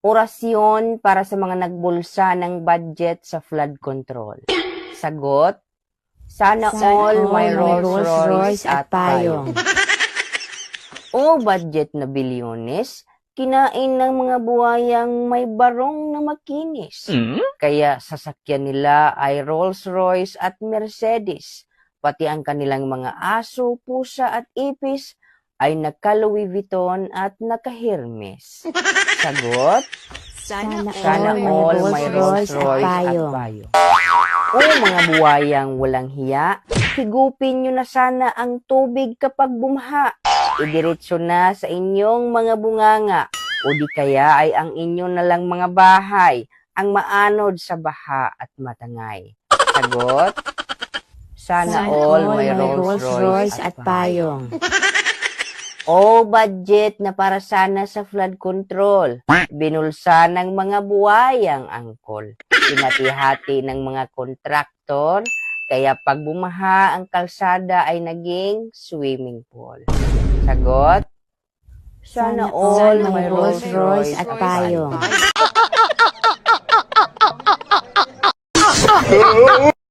Orasyon para sa mga nagbulsa ng budget sa flood control. Sagot, sana all may Rolls Royce at payong. O budget na bilyones, kinain ng mga buhayang may barong na makinis. Kaya sasakyan nila ay Rolls Royce at Mercedes. Pati ang kanilang mga aso, pusa at ipis ay naka-Louis Vuitton at naka-Hermes. Sagot, sana all may Rolls Royce at payong. O mga buhayang walang hiya, higupin nyo na sana ang tubig kapag bumha. Idiretso na sa inyong mga bunganga. O di kaya ay ang inyo na lang mga bahay ang maanod sa baha at matangay. Sagot, sana all may Rolls Royce at payong. O budget na para sana sa flood control, binulsa ng mga buhayang angkol, pinati-hati ng mga kontraktor, kaya pag bumaha ang kalsada ay naging swimming pool. Sagot, sana all may Rolls Royce at payong.